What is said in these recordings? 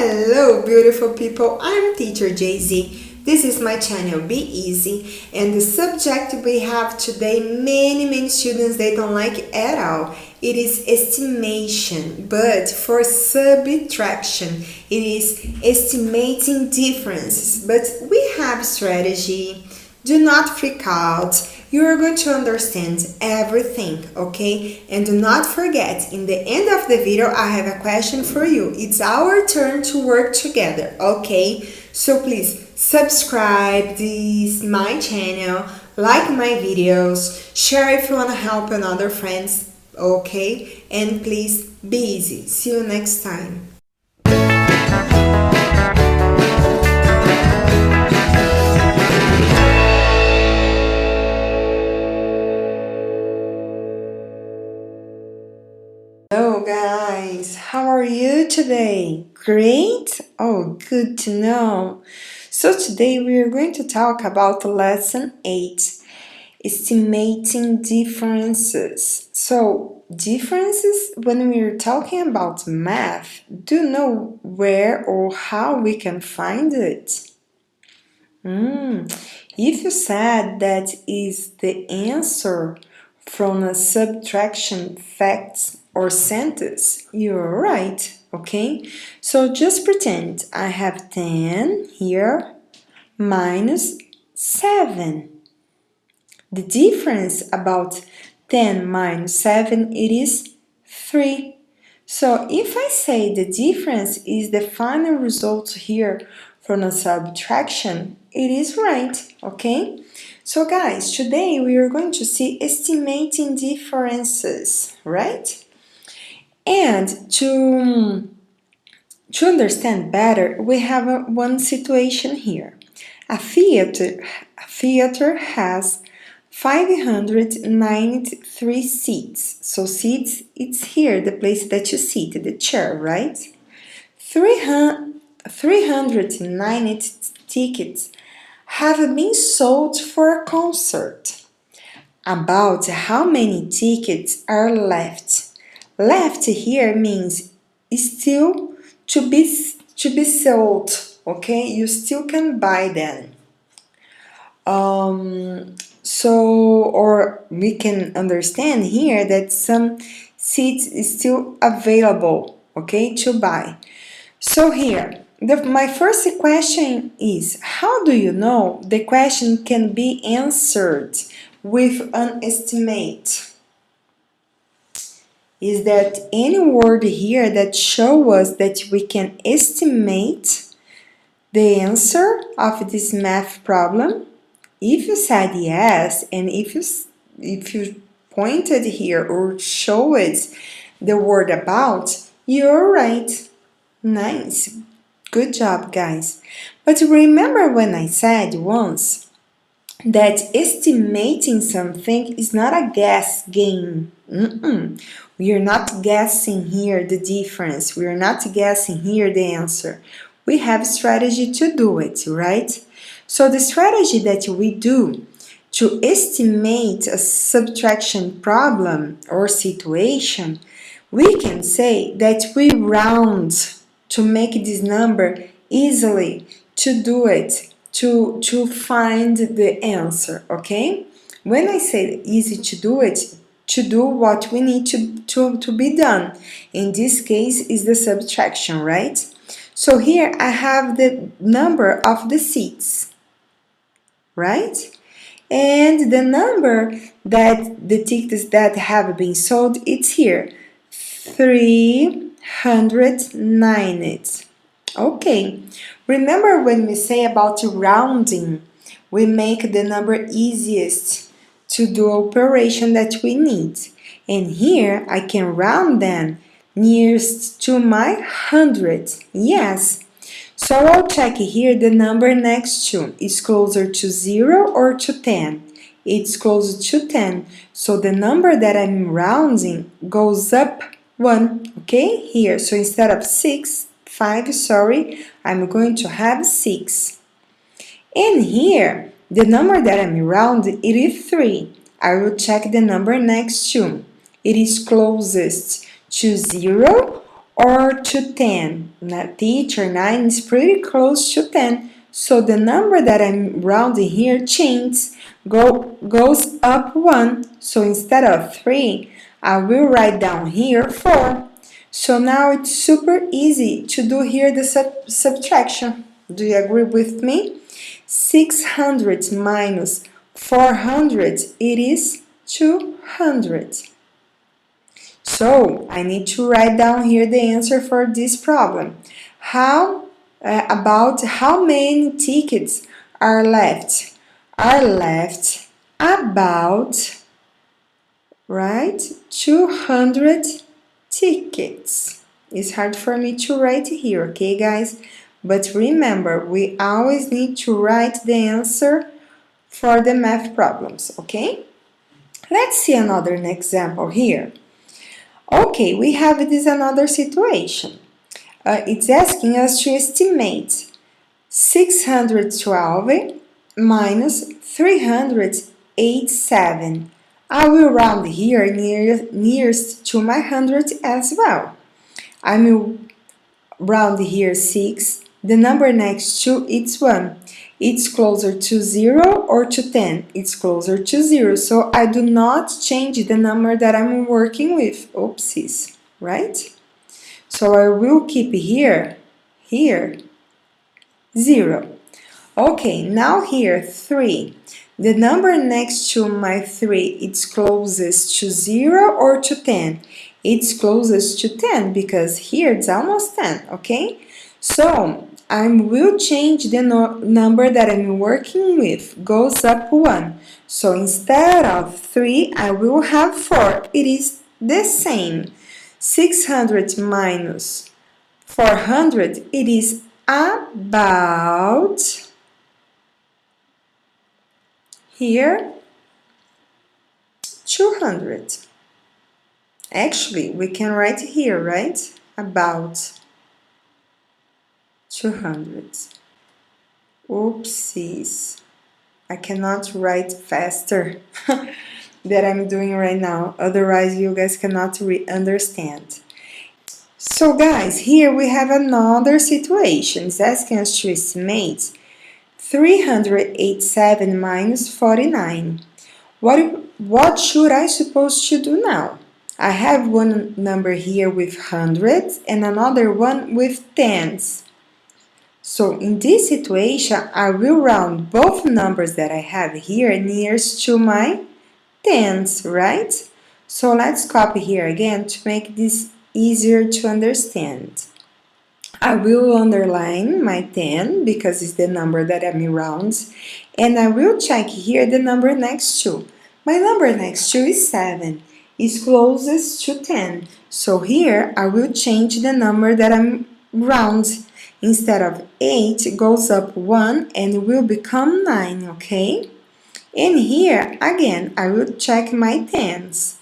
Hello, beautiful people. I'm teacher JZ. This is my channel Be Easy, and the subject we have today, many students they don't like at all. It is estimation, but for subtraction, it is estimating differences. But we have strategy. Do not freak out. You are going to understand everything, okay? And do not forget, in the end of the video, I have a question for you. It's our turn to work together, okay? So please subscribe this my channel, like my videos, share if you want to help another friends, okay? And please be easy. See you next time. Hello guys, how are you today? Great? Oh, good to know. So today we are going to talk about lesson 8, estimating differences. So differences, when we are talking about math, do you know where or how we can find it? If you said that is the answer from a subtraction fact or sentence, you're right, okay? So just pretend I have 10 here minus 7. The difference about 10 minus 7, it is 3. So if I say the difference is the final result here from a subtraction, it is right, okay? So guys, today we are going to see estimating differences, right? And to understand better, we have one situation here. A theater has 593 seats. So seats, it's here, the place that you sit, the chair, right? 390 tickets have been sold for a concert. About how many tickets are left? Left here means still to be sold, okay? You still can buy them. Or we can understand here that some seats is still available, okay, to buy. So here, my first question is, how do you know the question can be answered with an estimate? Is that any word here that show us that we can estimate the answer of this math problem? If you said yes, and if you pointed here or showed the word about, you're right. Nice. Good job, guys. But remember when I said once that estimating something is not a guess game. We are not guessing here the difference. We are not guessing here the answer. We have strategy to do it, right? So the strategy that we do to estimate a subtraction problem or situation, we can say that we round to make this number easily to do it, to find the answer, okay? When I say easy to do it, to do what we need to be done. In this case is the subtraction, right? So here I have the number of the seats, right? And the number that the tickets that have been sold, it's here, 390. Okay, remember when we say about rounding, we make the number easiest to do operation that we need. And here I can round them nearest to my 100. Yes. So I'll check here the number next to. Is closer to 0 or to 10? It's closer to 10. So the number that I'm rounding goes up 1. Okay, here. So instead of 5, I'm going to have 6. And here, the number that I'm rounding, it is 3. I will check the number next to. It is closest to 0 or to 10? Now, teacher, 9 is pretty close to 10. So the number that I'm rounding here changes, goes up 1. So instead of 3, I will write down here 4. So now it's super easy to do here the subtraction. Do you agree with me? 600 minus 400, it is 200. So I need to write down here the answer for this problem. About how many tickets are left? Are left about, right, 200 tickets. It's hard for me to write here, okay, guys? But remember, we always need to write the answer for the math problems, okay? Let's see another example here. Okay, we have this another situation. It's asking us to estimate 612 minus 387. I will round here nearest to my hundred as well. I will round here 6. The number next to it's 1. It's closer to 0 or to 10. It's closer to 0. So I do not change the number that I'm working with. Oopsies, right? So I will keep here, 0. Okay, now here 3. The number next to my 3, it's closest to 0 or to 10? It's closest to 10 because here it's almost 10, okay? So I will change the number that I'm working with, goes up 1. So instead of 3, I will have 4. It is the same. 600 minus 400, it is about, here, 200. Actually, we can write here, right? About 200. Oopsies. I cannot write faster that I'm doing right now. Otherwise, you guys cannot understand. So guys, here we have another situation. It's asking us to estimate 387 minus 49. What should I supposed to do now? I have one number here with hundreds and another one with tens. So in this situation, I will round both numbers that I have here nearest to my tens, right? So let's copy here again to make this easier to understand. I will underline my 10 because it's the number that I'm rounds, and I will check here the number next to. My number next to is 7. It's closest to 10. So here I will change the number that I'm round. Instead of 8, it goes up 1 and will become 9, okay? And here, again, I will check my tens.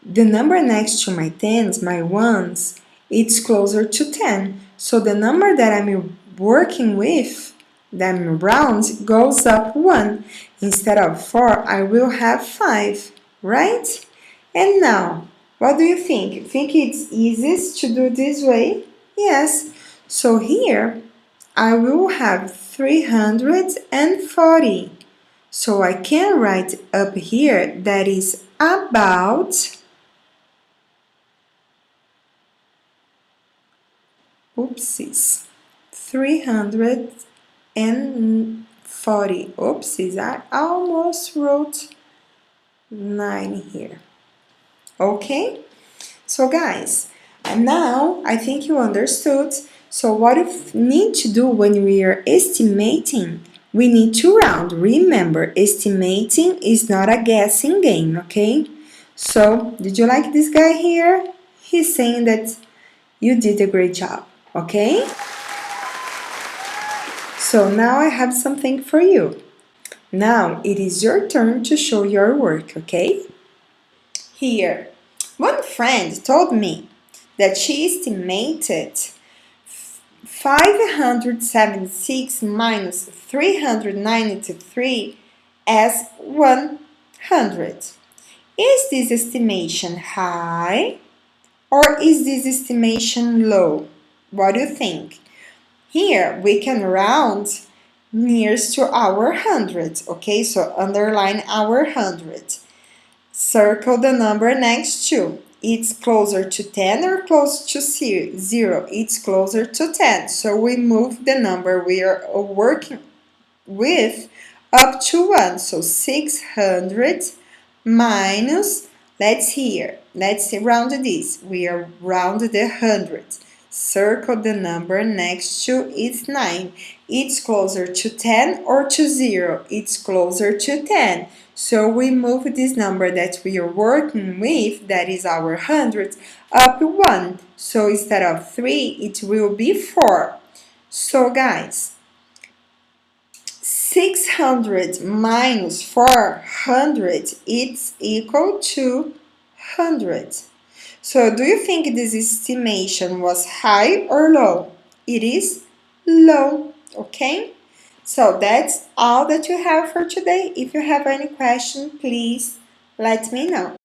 The number next to my tens, my ones, it's closer to 10. So the number that I'm working with, that I'm round, goes up 1. Instead of 4, I will have 5, right? And now, what do you think? Think it's easiest to do this way? Yes. So here, I will have 340. So I can write up here that is about, oopsies, 340. Oopsies, I almost wrote 9 here. Okay? So guys, now I think you understood. So what we need to do when we are estimating, we need to round. Remember, estimating is not a guessing game, okay? So, did you like this guy here? He's saying that you did a great job, okay? So now I have something for you. Now it is your turn to show your work, okay? Here, one friend told me that she estimated 576 minus 393 as 100. Is this estimation high, Or is this estimation low? What do you think? Here we can round nearest to our hundreds, okay? So underline our hundred. Circle the number next to. It's closer to 10 or close to 0? It's closer to 10. So we move the number we are working with up to 1. So 600 minus, let's round this. We are round the hundreds. Circle the number next to it's 9. It's closer to 10 or to 0? It's closer to 10. So we move this number that we are working with, that is our hundreds, up 1. So instead of 3, it will be 4. So guys, 600 minus 400, it's equal to 100. So do you think this estimation was high or low? It is low, okay? So that's all that you have for today. If you have any question, please let me know.